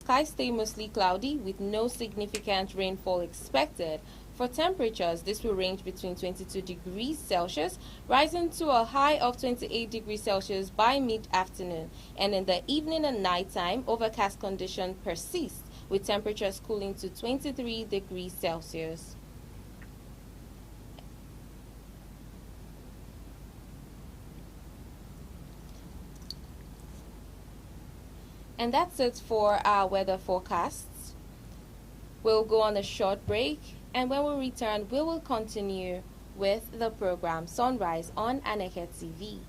skies stay mostly cloudy with no significant rainfall expected. For temperatures, this will range between 22 degrees Celsius, rising to a high of 28 degrees Celsius by mid-afternoon. And in the evening and nighttime, overcast condition persists, with temperatures cooling to 23 degrees Celsius. And that's it for our weather forecasts. We'll go on a short break, and when we return, we will continue with the program Sunrise on Aneke TV.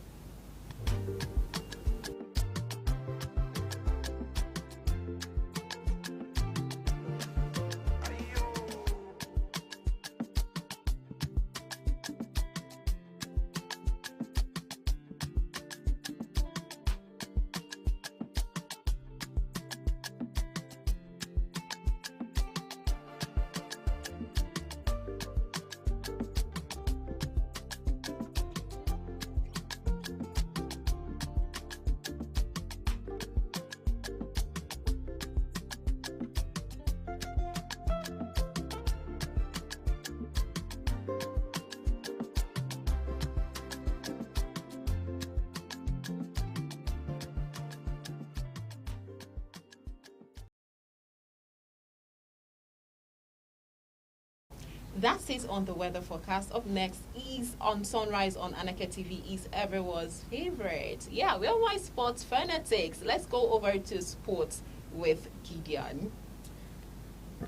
That's it on the weather forecast. Up next is on Sunrise on Aneke TV is everyone's favorite. Yeah, we're my sports fanatics. Let's go over to sports with Gideon.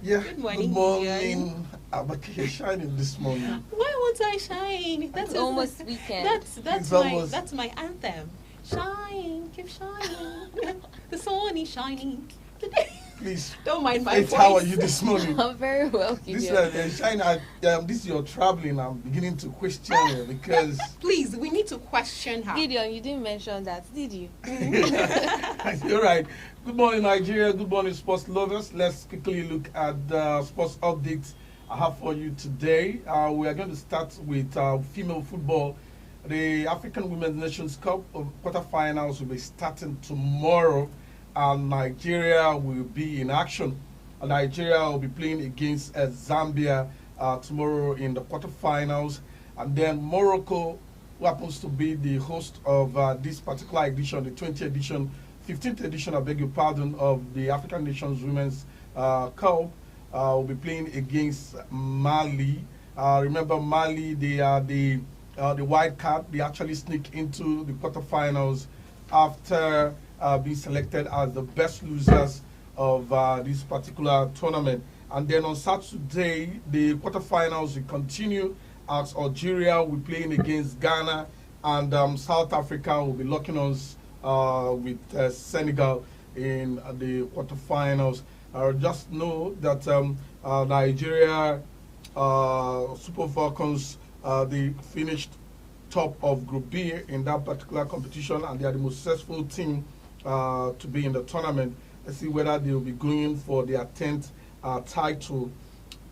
Yeah, Good morning, Gideon. You're shining this morning. Why won't I shine? It's almost weekend. That's my anthem. Shine, keep shining. The sun is shining today. Please, Don't mind my Faith, voice. how are you this morning? I'm very well, This Gideon. shine. This you're traveling. I'm beginning to question you because Please, we need to question her. Gideon, you didn't mention that, did you? you're right. Good morning, Nigeria. Good morning, sports lovers. Let's quickly look at the sports updates I have for you today. We are going to start with female football. The African Women's Nations Cup quarterfinals will be starting tomorrow, and Nigeria will be in action. Nigeria will be playing against Zambia tomorrow in the quarterfinals, and then Morocco, who happens to be the host of this particular edition, the 20th edition, 15th edition, I beg your pardon, of the African Nations Women's Cup, will be playing against Mali. Remember, Mali, they are the wild card. They actually sneak into the quarterfinals after being selected as the best losers of this particular tournament. And then on Saturday, the quarterfinals will continue as Algeria will be playing against Ghana, and South Africa will be locking us with Senegal in the quarterfinals. Just know that Nigeria Super Falcons, they finished top of Group B in that particular competition, and they are the most successful team to be in the tournament. Let's see whether they will be going for their 10th title,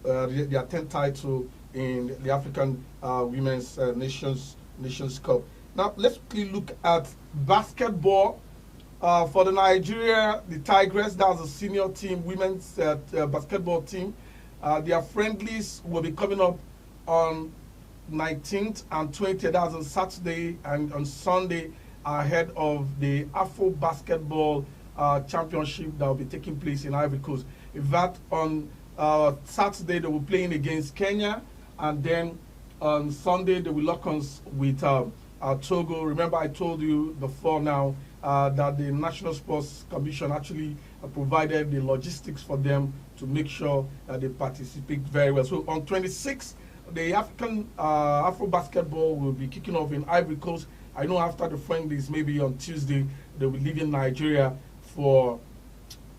their 10th title in the African Women's Nations Cup. Now let's quickly look at basketball. For the Nigeria, the Tigress, that's a senior team, women's basketball team. Their friendlies will be coming up on 19th and 20th, that's on Saturday and on Sunday, ahead of the Afro Basketball Championship that will be taking place in Ivory Coast. In fact, on Saturday, they will be playing against Kenya, and then on Sunday, they will lock us with Togo. Remember, I told you before now that the National Sports Commission actually provided the logistics for them to make sure that they participate very well. So on 26th, the African Afro Basketball will be kicking off in Ivory Coast. I know after the friendlies, maybe on Tuesday, they will leave in Nigeria for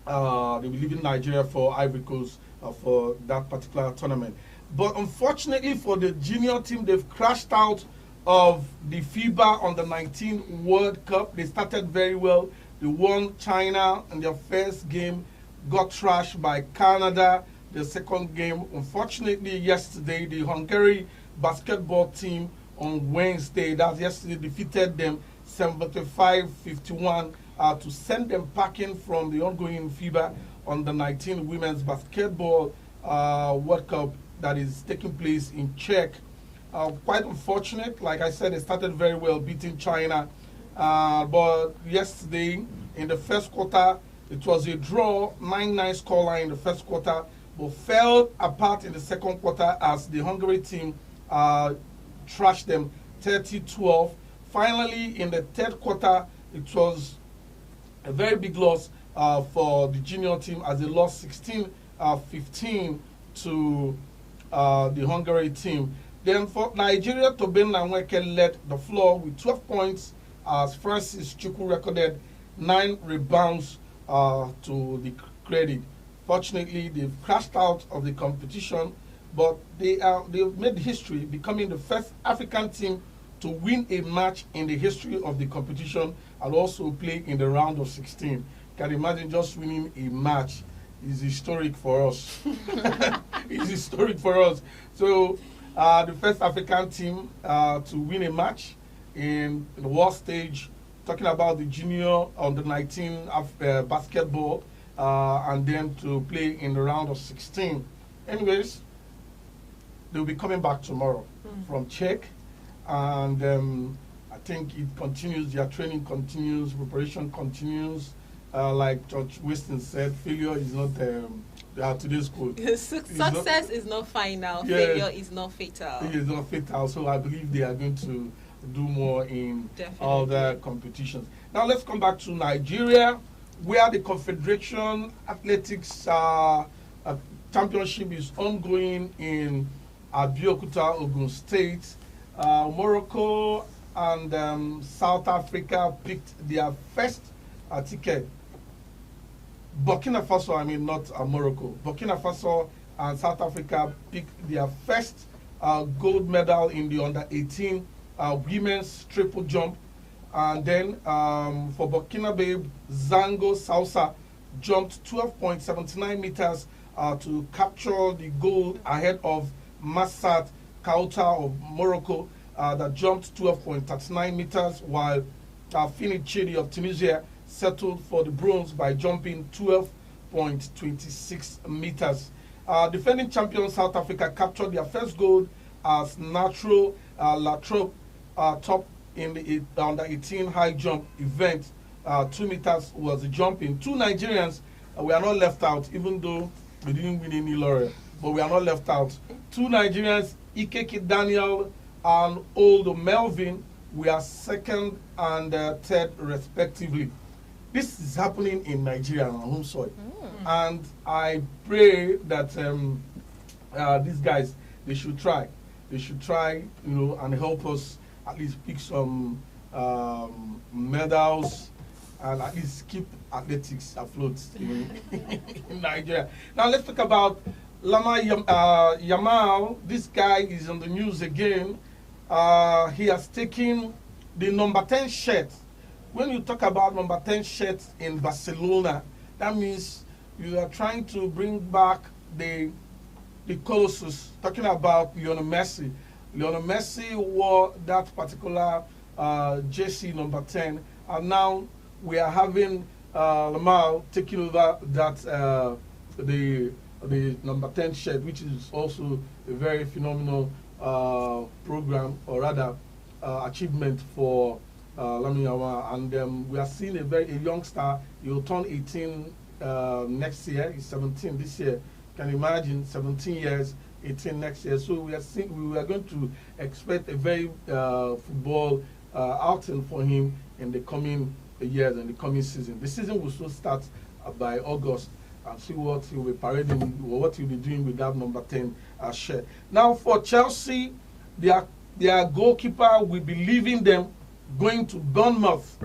Ivory Coast for that particular tournament. But unfortunately for the junior team, they've crashed out of the FIBA Under 19 World Cup. They started very well. They won China in their first game, got trashed by Canada the second game. Unfortunately, yesterday, the Hungary basketball team on Wednesday, that's yesterday, defeated them 75-51 to send them packing from the ongoing FIBA under 19 women's basketball World Cup that is taking place in Czech. Quite unfortunate. Like I said, it started very well, beating China. But yesterday, in the first quarter, it was a draw, 9-9 scoreline in the first quarter, but fell apart in the second quarter as the Hungary team trashed them 30-12. Finally, in the third quarter, it was a very big loss for the junior team as they lost 16-15 to the Hungary team. Then for Nigeria, Tobin Aneke led the floor with 12 points as Francis Chukwu recorded 9 rebounds to the credit. Fortunately, they've crashed out of the competition, but they've made history, becoming the first African team to win a match in the history of the competition and also play in the round of 16. Can you imagine just winning a match? Is historic for us. It's historic for us. So the first African team to win a match in the world stage, talking about the junior under 19 basketball, and then to play in the round of 16. Anyways, they'll be coming back tomorrow from Czech, and I think it continues, their training continues, preparation continues. Like George Winston said, failure is not today's quote. Success is not final, failure is not fatal. It is not fatal, so I believe they are going to do more in other competitions. Now let's come back to Nigeria, where the Confederation Athletics Championship is ongoing in Abeokuta, Ogun State. Morocco and South Africa picked their first ticket. Burkina Faso, I mean not Morocco. Burkina Faso and South Africa picked their first gold medal in the under 18 women's triple jump. And then for Burkina Babe, Zango Sausa jumped 12.79 meters to capture the gold ahead of Massat Kauta of Morocco that jumped 12.39 meters, while Fini Chidi of Tunisia settled for the bronze by jumping 12.26 meters. Defending champion South Africa captured their first gold as Natural Latrobe top in the under 18 high jump event. 2 meters was the jumping. 2 Nigerians we are not left out, even though we didn't win any laurel, but we are not left out. 2 Nigerians, Ikeke Daniel and Oldo Melvin, we are second and third respectively. This is happening in Nigeria on our home soil. And I pray that these guys, they should try. They should try, and help us at least pick some medals and at least keep athletics afloat in Nigeria. Now let's talk about Lama Yamal. This guy is on the news again. He has taken the number 10 shirt. When you talk about number 10 shirt in Barcelona, that means you are trying to bring back the Colossus, talking about Lionel Messi. Lionel Messi wore that particular jersey number 10, and now we are having Lamal taking over that the number 10 shirt, which is also a very phenomenal program, or rather achievement for Lamine Yamal. And we are seeing a youngster. He will turn 18 next year. He's 17 this year. Can you imagine? 17 years, 18 next year. So we are going to expect a very football outing for him in the coming years and the coming season. The season will still start by August, and see what he will be parading, or what he will be doing with that number 10 shirt. Now for Chelsea, their goalkeeper will be leaving them, going to Bournemouth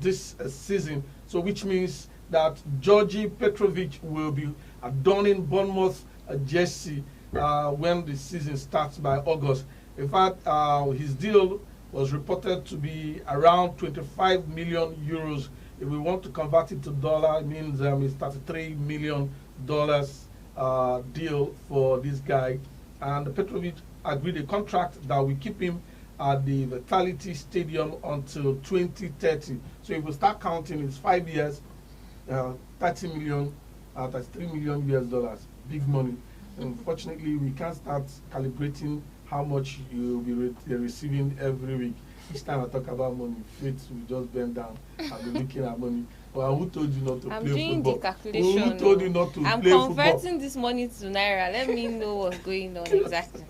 this season. So which means that Georgi Petrovic will be adorning Bournemouth jersey when the season starts by August. In fact, his deal was reported to be around 25 million euros. If we want to convert it to dollar, it means it's $33 million deal for this guy. And Petrovic agreed a contract that will keep him at the Vitality Stadium until 2030. So if we start counting, it's 5 years, 30 million That's $3 million US. Big money. Unfortunately, we can't start calibrating how much you'll be receiving every week. Each time I talk about money, faith will just bend down and be looking at money. Well, who told you not to I'm play doing football? the calculation. Who told you not to I'm play football? converting this money to naira. Let me know what's going on exactly.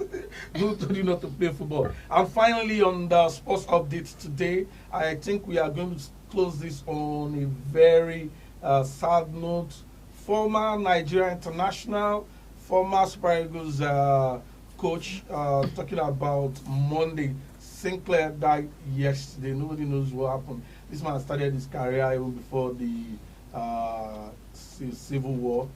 Who told you not to play football? And finally, on the sports updates today, I think we are going to close this on a very sad note. Former Nigeria international, former Super Eagles coach, talking about Monday. Sinclair died yesterday. Nobody knows what happened. This man started his career even before the Civil War.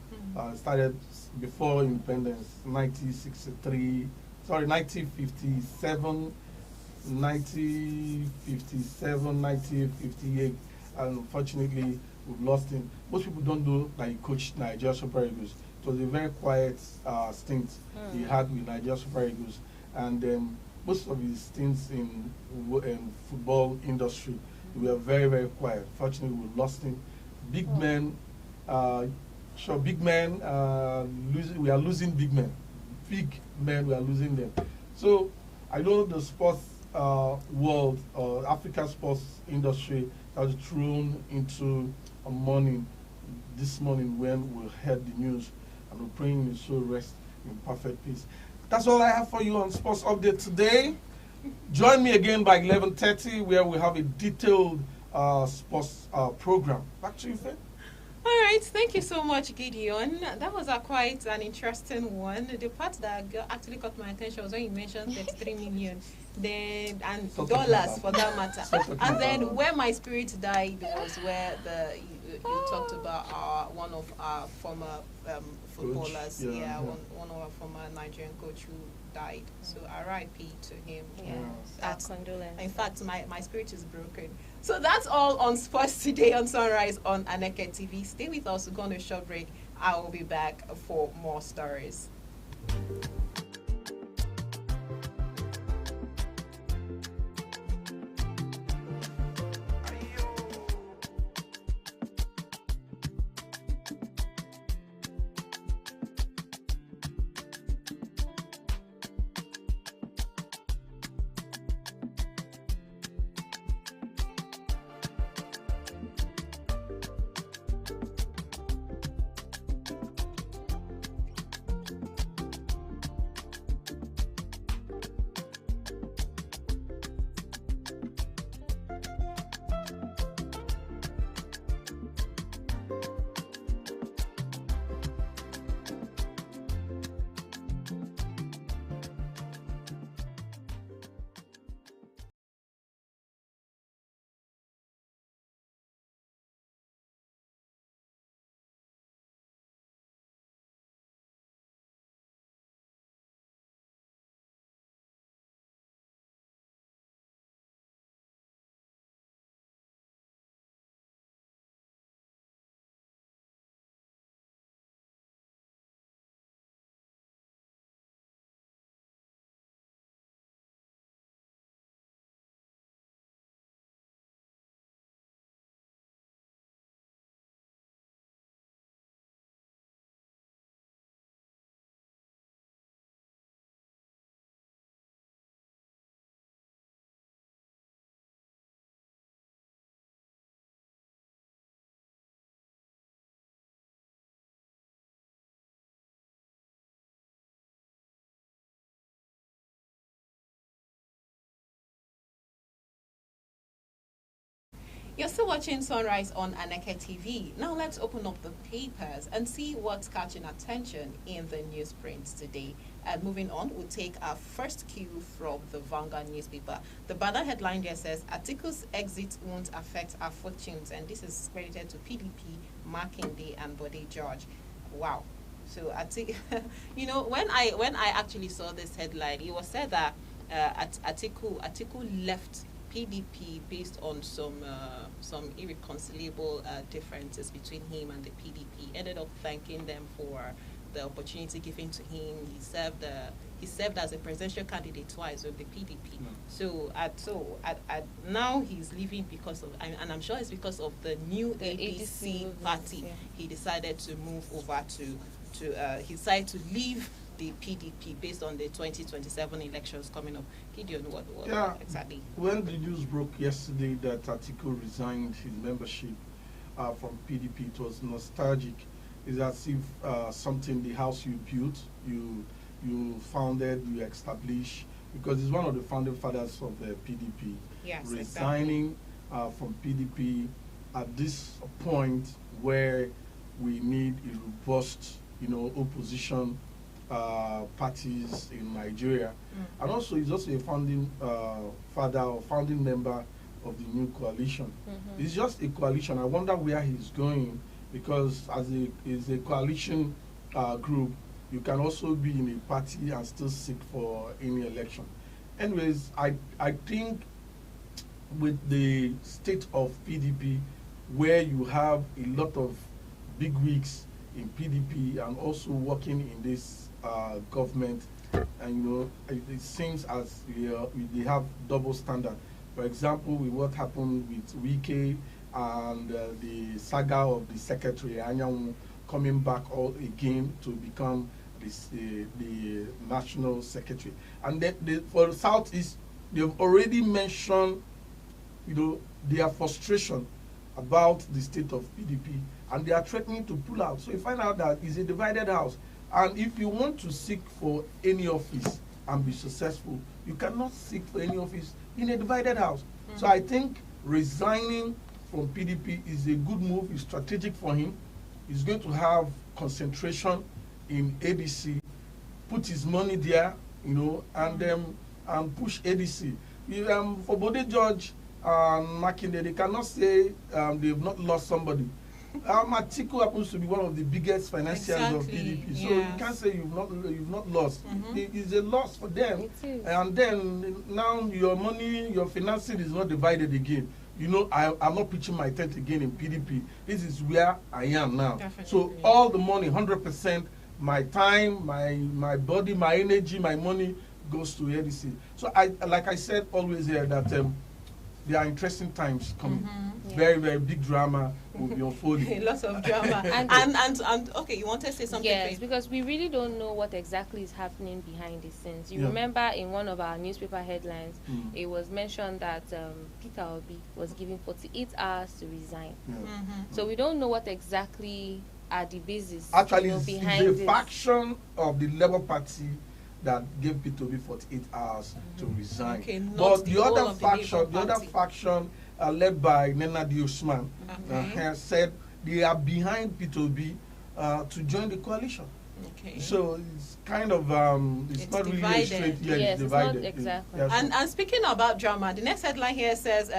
Started before independence, 1963. Sorry, 1957, 1957, 1958. And unfortunately, we've lost him. Most people don't know that he coached Nigeria Super Eagles. It was a very quiet stint he had with Nigeria Super Eagles. And most of his stints in football industry were very, very quiet. Fortunately, we lost him. Big men, big men, we are losing big men. Big men, we are losing them. So I know the sports world or African sports industry has thrown into a mourning this morning when we heard the news, and we're praying his soul rest in perfect peace. That's all I have for you on Sports Update today. Join me again by 11:30 where we have a detailed sports program. Back to you, Faith. All right, thank you so much, Gideon. That was quite an interesting one. The part that actually caught my attention was when you mentioned 33 million, then and dollars for that matter. And then where my spirit died was where you talked about one of our former footballers, one of our former Nigerian coach who died. So R.I.P. to him. That's condolence. In fact, my spirit is broken. So that's all on sports today on Sunrise on Aneke TV. Stay with us. We're going to a short break. I will be back for more stories. You're still watching Sunrise on Aneke TV. Now let's open up the papers and see what's catching attention in the newsprint today. And moving on, we'll take our first cue from the Vanguard newspaper. The banner headline there says, Atiku's exit won't affect our fortunes. And this is credited to PDP, Makinde, and Bode George. Wow. So you know, when I actually saw this headline, it was said that Atiku left PDP based on some irreconcilable differences between him and the PDP. Ended up thanking them for the opportunity given to him. He served as a presidential candidate twice with the PDP. So now he's leaving because of, and I'm sure it's because of the new The ADC movement, party. yeah. He decided to move over he decided to leave the PDP based on the 2027 elections coming up. Gideon, what exactly? When the news broke yesterday that Atiku resigned his membership from PDP, it was nostalgic. It's as if something, the house you built, you founded, you established, because he's one of the founding fathers of the PDP. Yes, resigning from PDP at this point where we need a robust, opposition parties in Nigeria. And also, he's also a founding father or founding member of the new coalition. It's just a coalition. I wonder where he's going, because as a coalition group, you can also be in a party and still seek for any election. Anyways, I think with the state of PDP, where you have a lot of big wigs in PDP and also working in this government, and it seems as they have double standard. For example, with what happened with Wike and the saga of the secretary Anyanwu coming back all again to become the national secretary, and then for the Southeast, they've already mentioned their frustration about the state of PDP, and they are threatening to pull out. So you find out that it's a divided house, and if you want to seek for any office and be successful, you cannot seek for any office in a divided house. So I think resigning from PDP is a good move. It's strategic for him. He's going to have concentration in ADC, put his money there, and push ADC. For Bode George and Makinde, they cannot say they've not lost somebody. Atiku happens to be one of the biggest financiers of PDP, so you can't say you've not lost. It's a loss for them. And then now your money, your financing is not divided again. I'm not pitching my tent again in PDP. This is where I am now. Definitely. So all the money, 100%, my time, my body, my energy, my money goes to ADC. So like I said always here, that there are interesting times coming. Very, very big drama will be unfolding. Lots of drama. and okay, you want to say something? Yes, because we really don't know what exactly is happening behind the scenes. You remember in one of our newspaper headlines, it was mentioned that Peter Obi was given 48 hours to resign. So we don't know what exactly are the basis Actually, behind it's this. a faction of the Labour Party that gave Peter Obi 48 hours to resign. Okay, but the whole other of faction, led by Nenadi Usman, has said they are behind Peter Obi to join the coalition. Okay. So it's kind of it's not divided. really straight. Yes, it's it's not divided. exactly. And speaking about drama, the next headline here says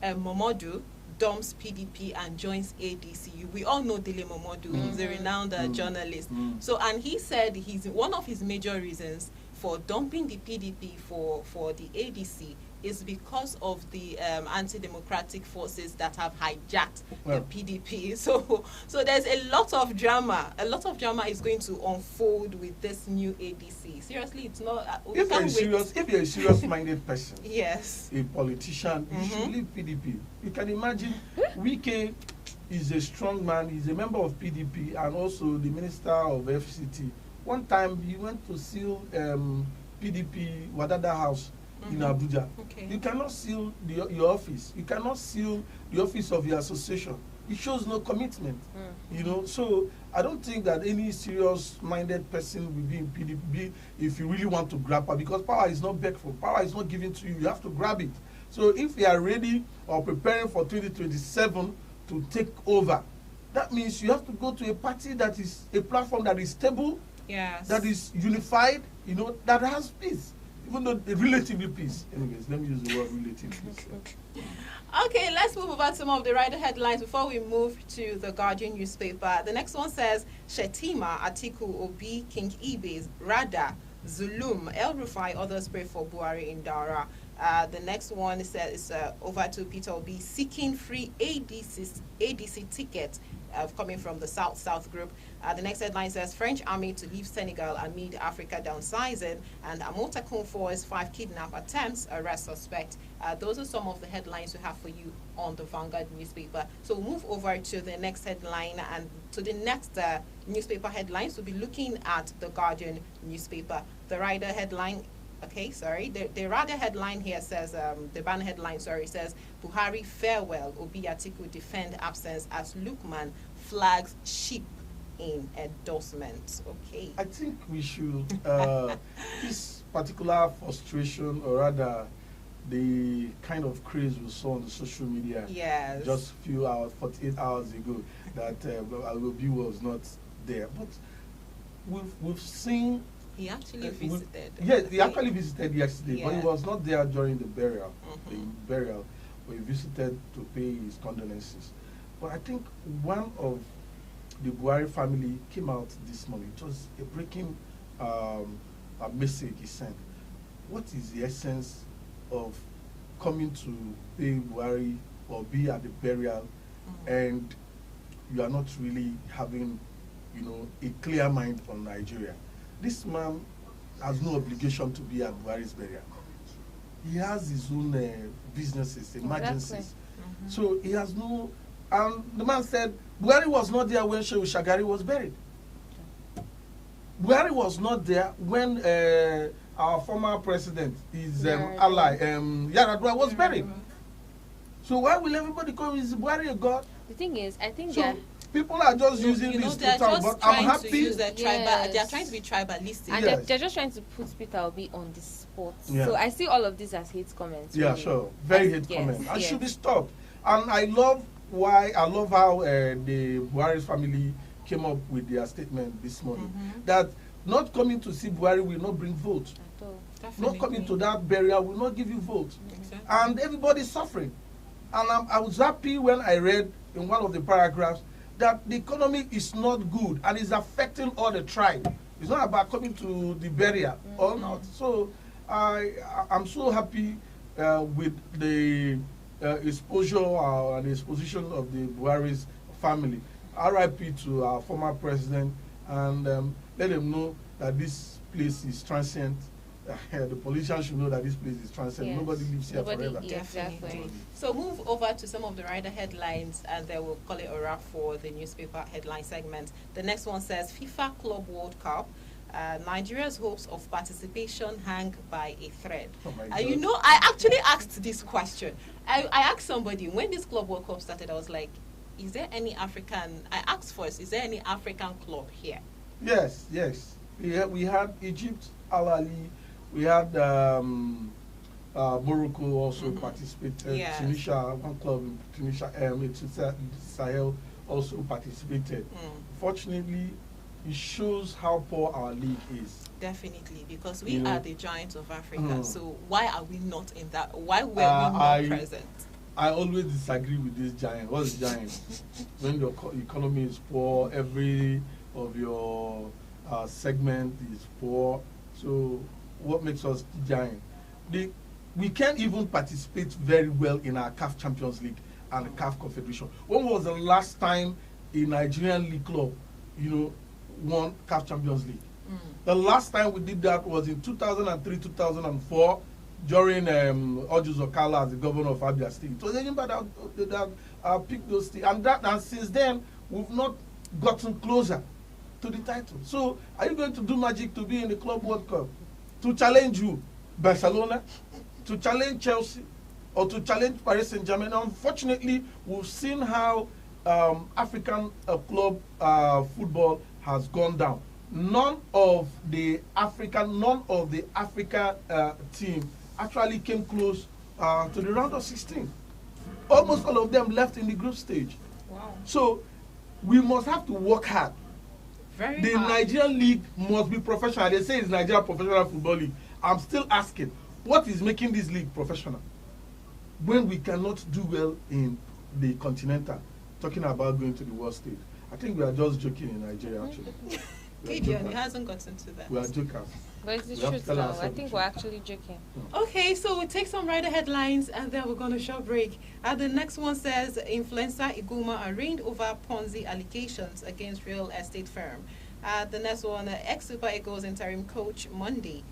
Momodu dumps PDP and joins ADC. We all know Dele Momodu. He's a renowned journalist. So, and he said one of his major reasons for dumping the PDP for the ADC is because of the anti-democratic forces that have hijacked the PDP. So there's a lot of drama. A lot of drama is going to unfold with this new ADC. Seriously, it's not. If you're a serious-minded person, yes, a politician, you should leave PDP. You can imagine, Wike is a strong man. He's a member of PDP and also the minister of FCT. One time he went to seal PDP Wadada House in Abuja. Okay. You cannot seal your office. You cannot seal the office of your association. It shows no commitment. So I don't think that any serious-minded person will be in PDP if you really want to grab power, because power is not begged for. Power is not given to you. You have to grab it. So if you are ready or preparing for 2027 to take over, that means you have to go to a party that is a platform that is stable, that is unified, that has peace. Even though relatively peace. Anyways, let me use the word relatively peace. Okay, let's move over to some of the rider headlines before we move to the Guardian newspaper. The next one says, Shetima, Atiku, Obi, King Ibis, Rada, Zulum, El Rufai, others pray for Buhari in Dara. The next one is over to Peter Obi seeking free ADC ticket coming from the South group. The next headline says French army to leave Senegal amid Africa downsizing, and Amotakun force 5 kidnap attempts, arrest suspect. Those are some of the headlines we have for you on the Vanguard newspaper. So we'll move over to the next headline, and to the next newspaper headlines. We'll be looking at the Guardian newspaper. The rider headline. Okay, sorry. The rather headline here says, the banner headline, sorry, says, Buhari farewell, Obi Atiku defend absence as Lukman flags sheep in endorsement. Okay. I think we should, this particular frustration, or rather, the kind of craze we saw on the social media just a few hours, 48 hours ago, that Obi was not there. But we've seen. He actually visited. Yes, he actually visited yesterday, but he Yeah. was not there during the burial. The burial, where he visited to pay his condolences. But I think one of the Buhari family came out this morning. It was a breaking a message he sent. What is the essence of coming to pay Buhari or be at the burial, and you are not really having, a clear mind on Nigeria? This man has no obligation to be at Buhari's burial. He has his own businesses, emergencies. So he has no. And the man said Buhari was not there when Shehu Shagari was buried. Buhari was not there when our former president, his ally, Yaradua, was buried. So why will everybody call his Buhari a god? The thing is, I think So people are just using this to talk, but I'm happy. To use they are trying to be tribalistic. And Yes. they're just trying to put Peter Obi on the spot. Yeah. So I see all of this as hate comments. Yeah, really. sure. Very hate Yes, comment. And yes. should be stopped. And I love how the Buhari's family came up with their statement this morning. That not coming to see Buhari will not bring votes. At all. Not coming to that burial will not give you votes. Exactly. And everybody's suffering. And I was happy when I read in one of the paragraphs that the economy is not good and is affecting all the tribe. It's not about coming to the burial or not. So I'm so happy with the exposure and the exposition of the Buhari's family. RIP to our former president, and let them know that this place is transient. The politicians should know that this place is transient. Yes. Nobody lives here forever. Yeah, exactly. So move over to some of the rider headlines, and then we'll call it a wrap for the newspaper headline segment. The next one says FIFA Club World Cup. Nigeria's hopes of participation hang by a thread. Oh my You God. know, I actually asked this question. I asked somebody when this Club World Cup started. I was like, "Is there any African?" I asked first, "Is there any African club here?" Yes. We had Egypt, Al Ahly. We had Morocco also participated. Yes. Tunisia, one club in Tunisia, Sahel also participated. Fortunately, it shows how poor our league is. Definitely, because we You know, are the giants of Africa. Mm. So why are we not in that? Why were we not present? I always disagree with this giant. What's giant? When your economy is poor, every of your segment is poor. So what makes us giant? We can't even participate very well in our CAF Champions League and the CAF Confederation. When was the last time a Nigerian league club, won CAF Champions League? The last time we did that was in 2003, 2004, during Ojus Okala as the governor of Abia State. It was anybody that picked those things. And since then, we've not gotten closer to the title. So, are you going to do magic to be in the Club World Cup? To challenge who? Barcelona? To challenge Chelsea? Or to challenge Paris Saint-Germain? Unfortunately, we've seen how African club football has gone down. None of the Africa team actually came close to the round of 16. Almost all of them left in the group stage. Wow. So we must have to work hard. Very The hard. Nigerian league must be professional. They say it's Nigeria Professional Football League. I'm still asking, what is making this league professional when we cannot do well in the continental? Talking about going to the world stage. I think we are just joking in Nigeria, actually. Gideon, he hasn't gotten to that. We are jokers. But it's the We have to truth tell now. I ourselves think the we're truth. actually joking. Okay, so we take some rider headlines and then we're going to short break. The next one says influencer Iguma arraigned over Ponzi allegations against real estate firm. The next one, ex-Super Eagles interim coach Monday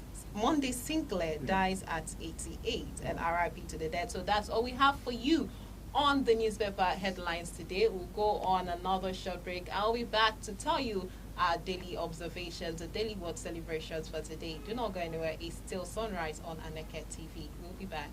Sinclair dies at 88, and RIP to the dead. So that's all we have for you on the newspaper headlines today. We'll go on another short break. I'll be back to tell you our daily observations, the daily word celebrations for today. Do not go anywhere. It's still sunrise on Aneke TV. We'll be back.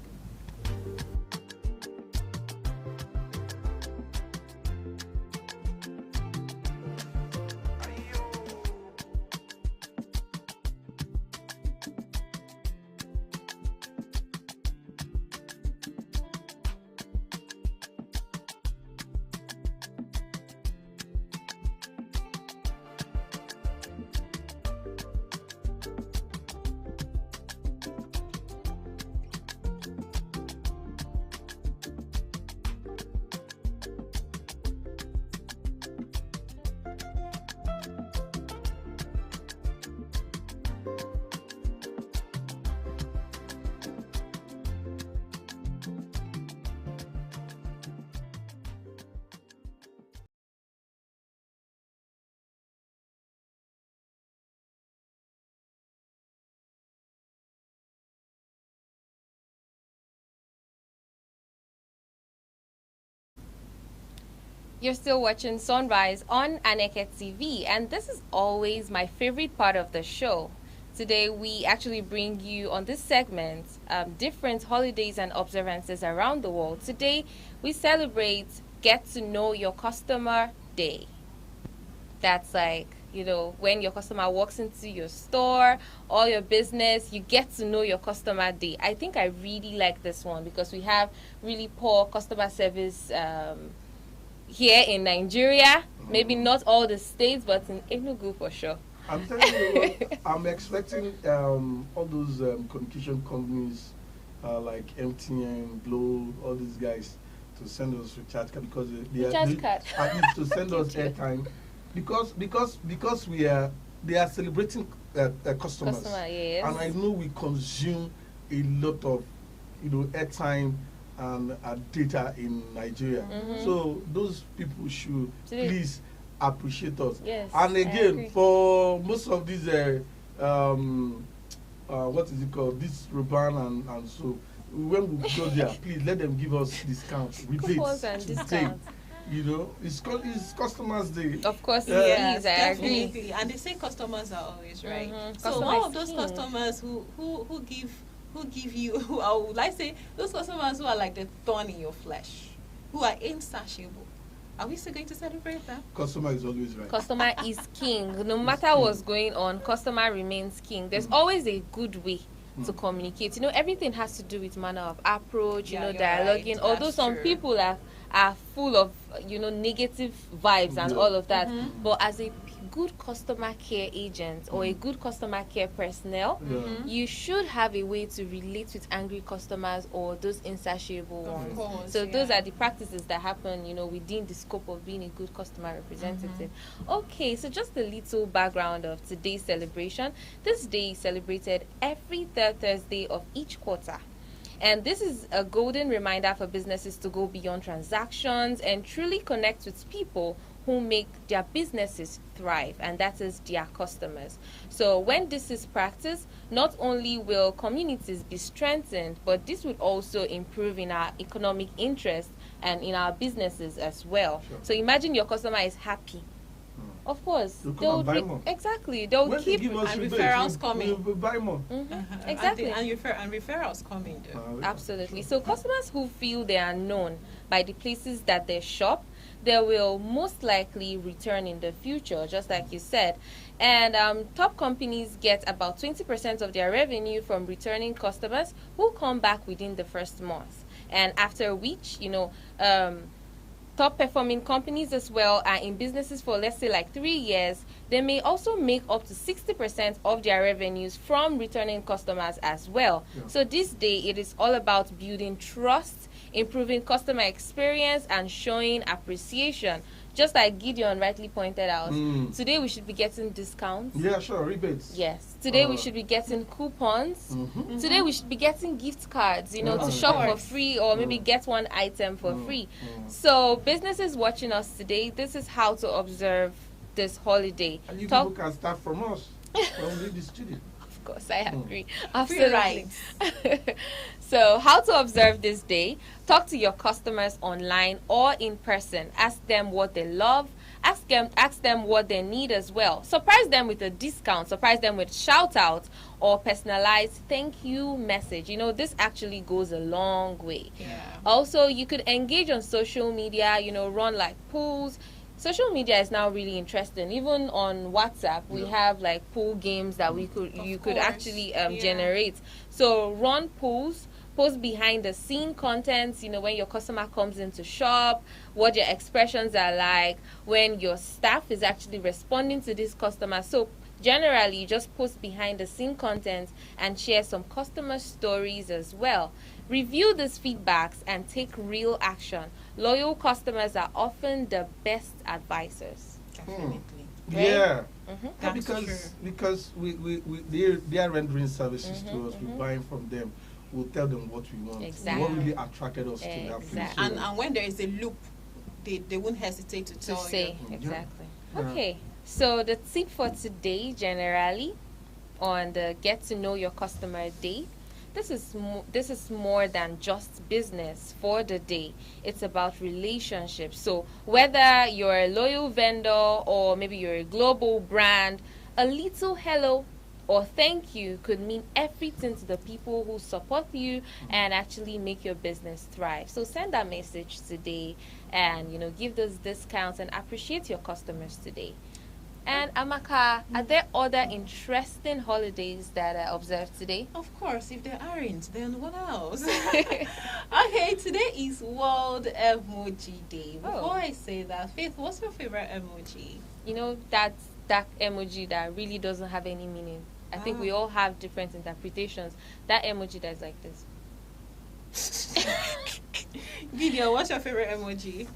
You're still watching Sunrise on Aneke TV, and this is always my favorite part of the show. Today, we actually bring you on this segment different holidays and observances around the world. Today, we celebrate Get to Know Your Customer Day. That's like, when your customer walks into your store or your business, you get to know your customer day. I think I really like this one because we have really poor customer service here in Nigeria, maybe not all the states, but in Enugu for sure. I'm telling you, I'm expecting all those communication companies like MTN, Glow, all these guys to send us recharge card because they Recharge card. at least to send us airtime because they are celebrating customers. Customer, yes. And I know we consume a lot of airtime and data in Nigeria. So those people should please appreciate us. Yes, and I again, agree. for most of these what is it called? This Ruban and so when we go there, please let them give us discounts, rebates. Coupons and to discounts. take. It's customers day. Of course, Yeah. it is. I agree. Definitely. And they say customers are always right. So Customer all is of those king. customers who give you I would like say those customers who are like the thorn in your flesh, who are insatiable. Are we still going to celebrate that? Customer is always right. Customer is king. No matter king. what's going on, customer remains king. There's always a good way to communicate. Everything has to do with manner of approach, Yeah, you're dialoguing. right. Although That's some true. people are full of, negative vibes and Yeah. all of that. But as a good customer care agent or a good customer care personnel, Yeah. you should have a way to relate with angry customers or those insatiable Of ones. course, So those yeah. are the practices that happen, within the scope of being a good customer representative. Okay, so just a little background of today's celebration. This day is celebrated every third Thursday of each quarter. And this is a golden reminder for businesses to go beyond transactions and truly connect with people who make their businesses thrive, and that is their customers. So when this is practiced, not only will communities be strengthened, but this would also improve in our economic interest and in our businesses as well. Sure. So imagine your customer is happy. Of course, They'll come they'll and buy more. exactly. They'll When they keep give us and rebates, referrals coming. we'll buy more. exactly. And referrals coming though. Absolutely. So customers who feel they are known by the places that they shop, they will most likely return in the future, just like you said. And top companies get about 20% of their revenue from returning customers who come back within the first month. And after which, top performing companies as well are in businesses for, let's say, like 3 years. They may also make up to 60% of their revenues from returning customers as well. Yeah. So this day, it is all about building trust, improving customer experience, and showing appreciation. just like Gideon rightly pointed out, Mm. today we should be getting discounts. Yeah, sure, rebates. Yes. Today we should be getting coupons. Mm-hmm. Today we should be getting gift cards, you know, Yeah. to shop Of for course. free or maybe Mm. get one item for Mm. free. Mm. So businesses watching us today, this is how to observe this holiday. And you Talk- people can start from us when we leave the studio. Of course, I agree. Free Absolutely. rides. So, how to observe this day? Talk to your customers online or in person. Ask them what they love. Ask them what they need as well. Surprise them with a discount. Surprise them with shout out or personalized thank you message. You know, this actually goes a long way. Yeah. Also, you could engage on social media, you know, run like polls. Social media is now really interesting. Even on WhatsApp, we Yeah. have like poll games that you could course, actually yeah. generate. So run polls, post behind the scene contents, you know, when your customer comes in to shop, what your expressions are like, when your staff is actually responding to this customer. So generally, just post behind the scene content and share some customer stories as well. Review these feedbacks and take real action. Loyal customers are often the best advisors. Definitely. Right? Yeah. Mm-hmm. Yeah, That's because they are rendering services to us. We're buying from them. We'll tell them what we want. Exactly. What really attracted us to that place. Exactly. So, And when there is a loop, they won't hesitate to To tell say, you. exactly. Yeah. Okay, so the tip for today, generally, on the Get to Know Your Customer Day, this is more than just business for the day. It's about relationships. So whether you're a loyal vendor or maybe you're a global brand, a little hello or thank you could mean everything to the people who support you and actually make your business thrive. So send that message today and, you know, give those discounts and appreciate your customers today. And Amaka, are there other interesting holidays that are observed today? Of course, if there aren't, then what else? Okay, today is World Emoji Day. Before Oh. I say that, Faith, what's your favorite emoji? You know, that dark emoji that really doesn't have any meaning. I think we all have different interpretations. That emoji that's like this. Gideon, what's your favorite emoji?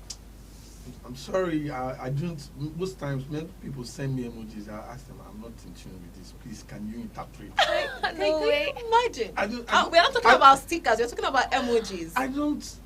I'm sorry, I don't. Most times, when people send me emojis, I ask them, I'm not in tune with this. Please, can you interpret? No way. Can you imagine? I don't. We're not talking about stickers. We're talking about emojis. I don't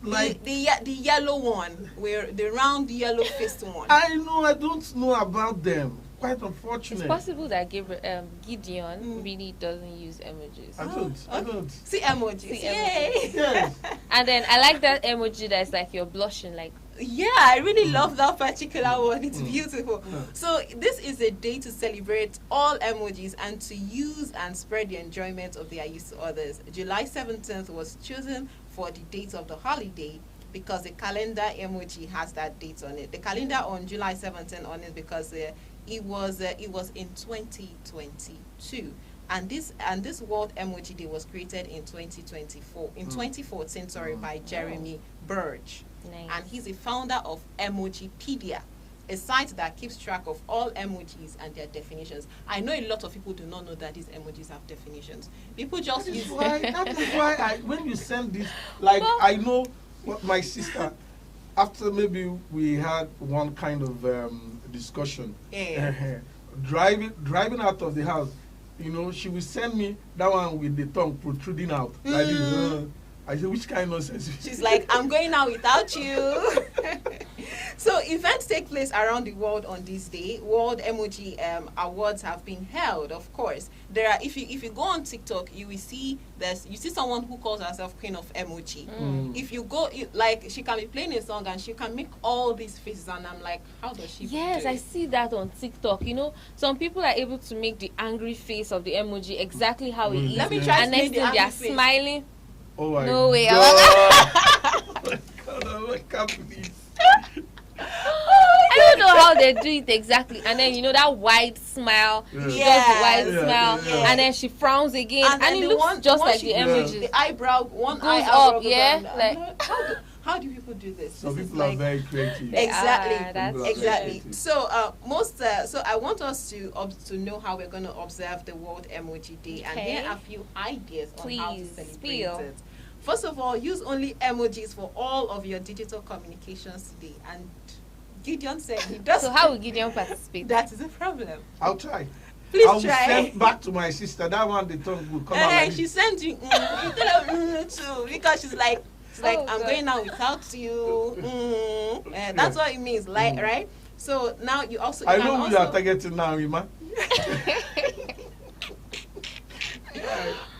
like. the yellow one, where the round yellow faced one. I know. I don't know about them. Quite It's unfortunate. possible that Gideon really doesn't use emojis. I don't. I Okay. don't. See emojis. See Yay. Yes. And then I like that emoji that's like you're blushing, like Yeah, I really love that particular one. It's beautiful. Yeah. So this is a day to celebrate all emojis and to use and spread the enjoyment of their use to others. July 17th was chosen for the date of the holiday because the calendar emoji has that date on it. The calendar on July 17th on it because it was in 2022. And this World Emoji Day was created in 2014, sorry, by Jeremy Burge. nice. And he's the founder of Emojipedia, a site that keeps track of all emojis and their definitions. I know a lot of people do not know that these emojis have definitions. People just That is use why when you send this, like, Well- I know what my sister, after maybe we had one kind of discussion, Yeah. driving out of the house, you know, she will send me that one with the tongue protruding out. Like this, I said, which kind of nonsense? She's like, I'm going out without you. So events take place around the world on this day. World Emoji Awards have been held, of course. There are, if you go on TikTok, you will see someone who calls herself Queen of Emoji. If you go, like, she can be playing a song and she can make all these faces, and I'm like, how does she Yes, do I it? see that on TikTok. You know, some people are able to make the angry face of the emoji exactly how it is. Let me try and to next make the thing they are angry face. smiling. Oh my No way. God. Oh my God, I can't believe. I don't know how they do it exactly. And then, you know, that wide smile. Yeah. She does the Yes. wide Yeah, smile. yeah. And then she frowns again. And, then it the looks one- just one like she the does, emojis. the eyebrow, one Goes eye up, eyebrow goes yeah, down. I'm like- how do people do this? Some This is people are like- very creative. They Exactly. are, that's People are Exactly. creative. So I want us to know how we're going to observe the World Emoji Day, and Okay. here are a few ideas on how to Please, celebrate spill. it. First of all, use only emojis for all of your digital communications today, and Gideon said he does. So how will Gideon participate? That is a problem. I'll try. Please I'll try. send back to my sister. That one, the tongue will come out like She this. sent you, you tell her too, because she's like, Oh, I'm God. going out without you. That's what it means, like, right? So now you also. I can know who also, you are targeting now, Ima.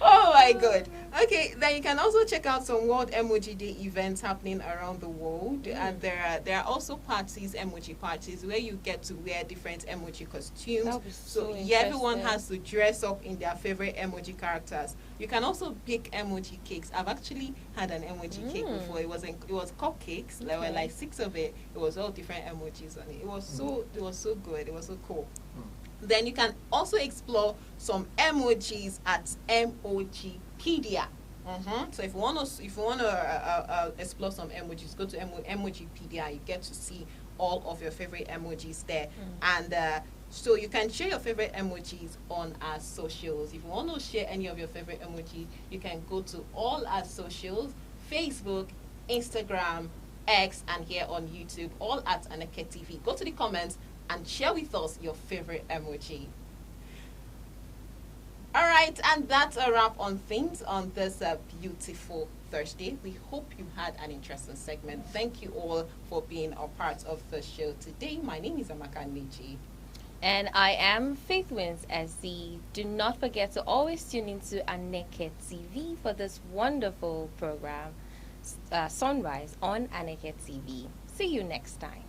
Oh my god. Okay, then you can also check out some World Emoji Day events happening around the world. And there are also parties, emoji parties, where you get to wear different emoji costumes. That'll be so Yeah, everyone interesting. has to dress up in their favorite emoji characters. You can also bake emoji cakes. I've actually had an emoji cake before. It was cupcakes. There were Okay. like 6 of it. It was all different emojis on it. It was so good. It was so cool. Then you can also explore some emojis at Emojipedia. So if you want to explore some emojis, go to Emojipedia. You get to see all of your favorite emojis there, and so you can share your favorite emojis on our socials. If you want to share any of your favorite emojis, you can go to all our socials: Facebook, Instagram, X, and here on YouTube, all at Aneke TV. Go to the comments and share with us your favorite emoji. All right, and that's a wrap on things on this beautiful Thursday. We hope you had an interesting segment. Thank you all for being a part of the show today. My name is Amaka Niji. And I am Faith Wins SC. Do not forget to always tune into Aneke TV for this wonderful program, Sunrise on Aneke TV. See you next time.